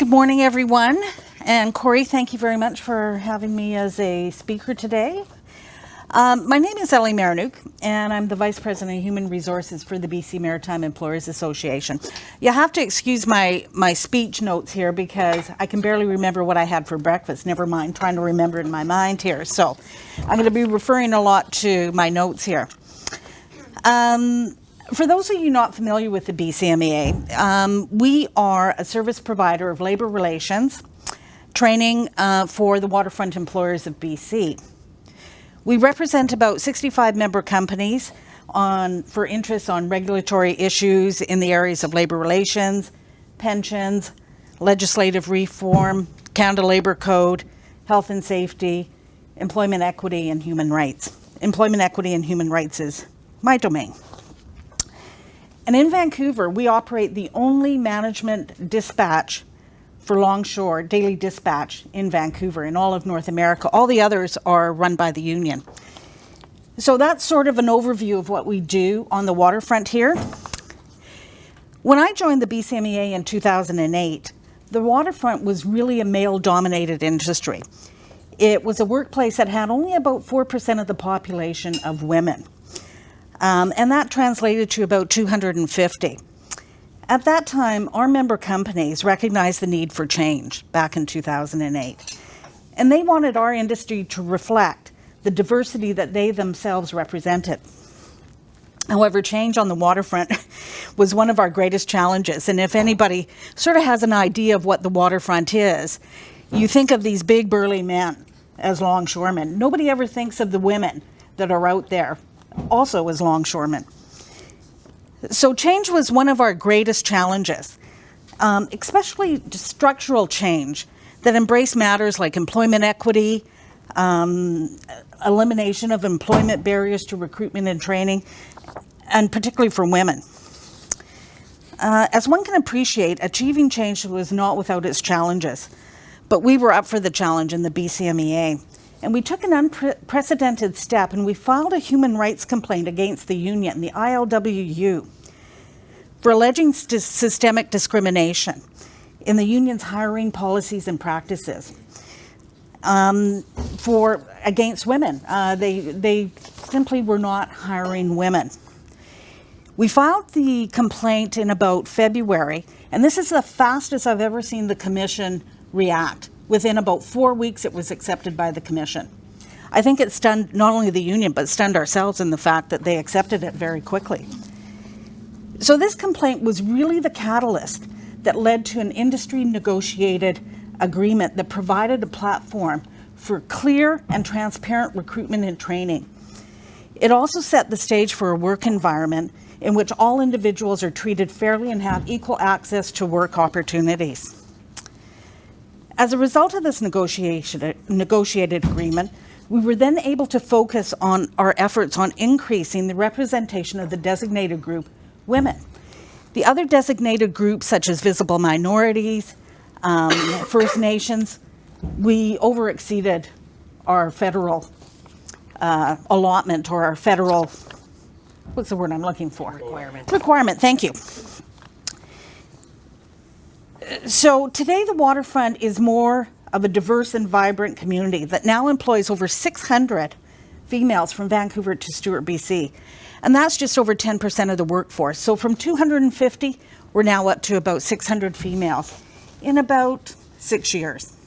Good morning, everyone. And Corey, thank you very much for having me as a speaker today. My name is Ellie Maryniuk, and I'm the Vice President of Human Resources for the BC Maritime Employers Association. You have to excuse my speech notes here because I can barely remember what I had for breakfast, never mind trying to remember in my mind here. So I'm going to be referring a lot to my notes here. For those of you not familiar with the BCMEA, we are a service provider of labor relations training for the waterfront employers of BC. We represent about 65 member companies for interests on regulatory issues in the areas of labor relations, pensions, legislative reform, Canada Labour Code, health and safety, employment equity, and human rights. Employment equity and human rights is my domain. And in Vancouver, we operate the only management dispatch for longshore daily dispatch in Vancouver, in all of North America. All the others are run by the union. So that's sort of an overview of what we do on the waterfront here. When I joined the BCMEA in 2008, the waterfront was really a male-dominated industry. It was a workplace that had only about 4% of the population of women. And that translated to about 250. At that time, our member companies recognized the need for change back in 2008. And they wanted our industry to reflect the diversity that they themselves represented. However, change on the waterfront was one of our greatest challenges. And if anybody sort of has an idea of what the waterfront is, you think of these big burly men as longshoremen. Nobody ever thinks of the women that are out there also as longshoremen. So change was one of our greatest challenges, especially structural change that embraced matters like employment equity, elimination of employment barriers to recruitment and training, and particularly for women. As one can appreciate, achieving change was not without its challenges, but we were up for the challenge in the BCMEA. And we took an unprecedented step and we filed a human rights complaint against the union, the ILWU, for alleging systemic discrimination in the union's hiring policies and practices against women. They simply were not hiring women. We filed the complaint in about February, and this is the fastest I've ever seen the commission react. Within about 4 weeks, it was accepted by the commission. I think it stunned not only the union, but stunned ourselves in the fact that they accepted it very quickly. So this complaint was really the catalyst that led to an industry-negotiated agreement that provided a platform for clear and transparent recruitment and training. It also set the stage for a work environment in which all individuals are treated fairly and have equal access to work opportunities. As a result of this negotiated agreement, we were then able to focus on our efforts on increasing the representation of the designated group, women. The other designated groups, such as visible minorities, First Nations, we overexceeded our federal allotment, or our federal, what's the word I'm looking for? Requirement, thank you. So today the waterfront is more of a diverse and vibrant community that now employs over 600 females from Vancouver to Stewart, BC. And that's just over 10% of the workforce. So from 250, we're now up to about 600 females in about 6 years.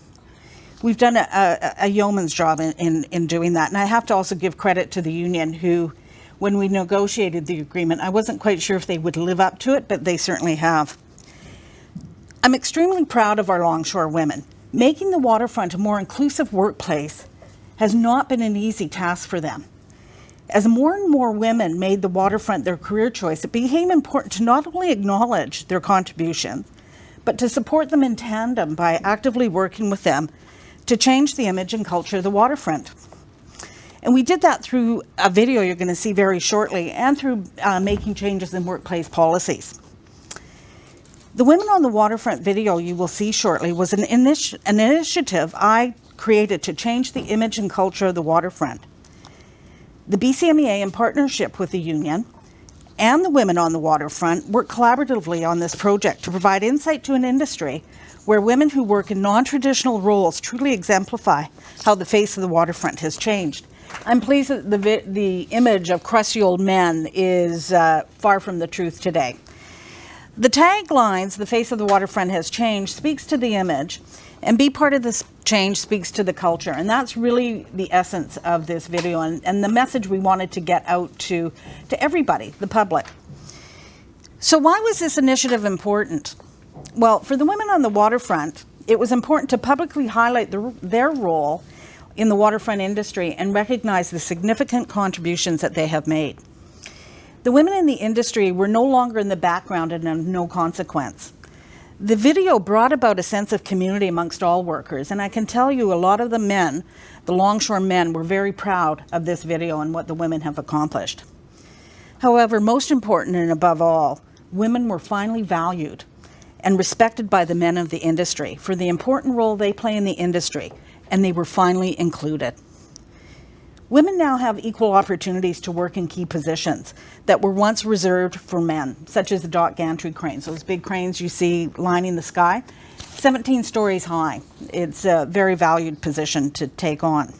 We've done a yeoman's job in doing that. And I have to also give credit to the union who, when we negotiated the agreement, I wasn't quite sure if they would live up to it, but they certainly have. I'm extremely proud of our longshore women. Making the waterfront a more inclusive workplace has not been an easy task for them. As more and more women made the waterfront their career choice, it became important to not only acknowledge their contributions, but to support them in tandem by actively working with them to change the image and culture of the waterfront. And we did that through a video you're going to see very shortly, and through making changes in workplace policies. The Women on the Waterfront video you will see shortly was an initiative I created to change the image and culture of the waterfront. The BCMEA, in partnership with the union and the women on the waterfront work collaboratively on this project to provide insight to an industry where women who work in non-traditional roles truly exemplify how the face of the waterfront has changed. I'm pleased that the image of crusty old men is far from the truth today. The taglines, "The face of the waterfront has changed," speaks to the image, and "Be part of this change" speaks to the culture. And that's really the essence of this video and the message we wanted to get out to everybody, the public. So why was this initiative important? Well, for the women on the waterfront, it was important to publicly highlight their role in the waterfront industry and recognize the significant contributions that they have made. The women in the industry were no longer in the background and of no consequence. The video brought about a sense of community amongst all workers, and I can tell you a lot of the men, the longshore men, were very proud of this video and what the women have accomplished. However, most important and above all, women were finally valued and respected by the men of the industry for the important role they play in the industry, and they were finally included. Women now have equal opportunities to work in key positions that were once reserved for men, such as the dock gantry cranes, those big cranes you see lining the sky, 17 stories high. It's a very valued position to take on.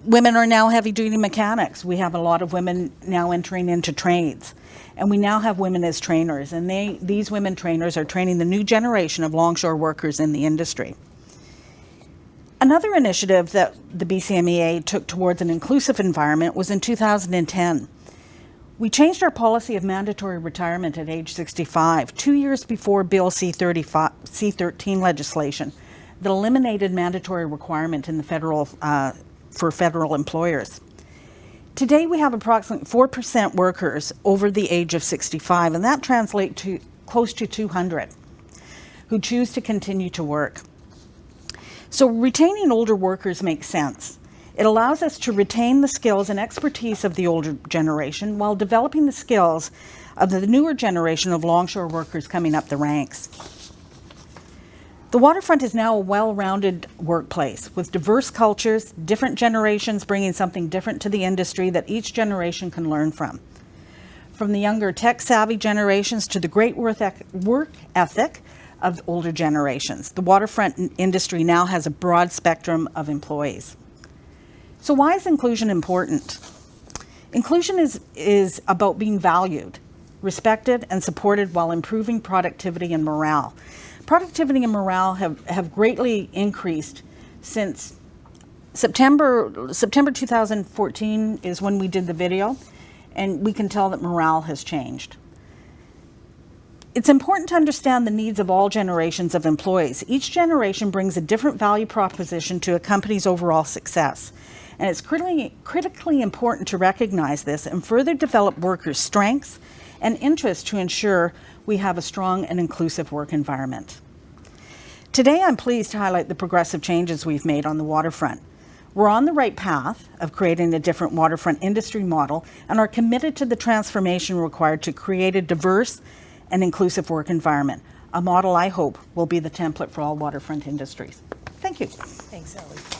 Women are now heavy-duty mechanics. We have a lot of women now entering into trades, and we now have women as trainers, and these women trainers are training the new generation of longshore workers in the industry. Another initiative that the BCMEA took towards an inclusive environment was in 2010. We changed our policy of mandatory retirement at age 65, 2 years before Bill C-13 legislation that eliminated mandatory requirement in the for federal employers. Today we have approximately 4% workers over the age of 65, and that translates to close to 200 who choose to continue to work. So retaining older workers makes sense. It allows us to retain the skills and expertise of the older generation while developing the skills of the newer generation of longshore workers coming up the ranks. The waterfront is now a well-rounded workplace with diverse cultures, different generations bringing something different to the industry that each generation can learn from. From the younger tech-savvy generations to the great work ethic of older generations, the waterfront industry now has a broad spectrum of employees. So why is inclusion important? Inclusion is about being valued, respected, and supported while improving productivity and morale. Productivity and morale have greatly increased since September 2014 is when we did the video, and we can tell that morale has changed. It's important to understand the needs of all generations of employees. Each generation brings a different value proposition to a company's overall success. And it's critically important to recognize this and further develop workers' strengths and interests to ensure we have a strong and inclusive work environment. Today, I'm pleased to highlight the progressive changes we've made on the waterfront. We're on the right path of creating a different waterfront industry model and are committed to the transformation required to create a diverse and inclusive work environment, a model I hope will be the template for all waterfront industries. Thank you. Thanks, Ellie.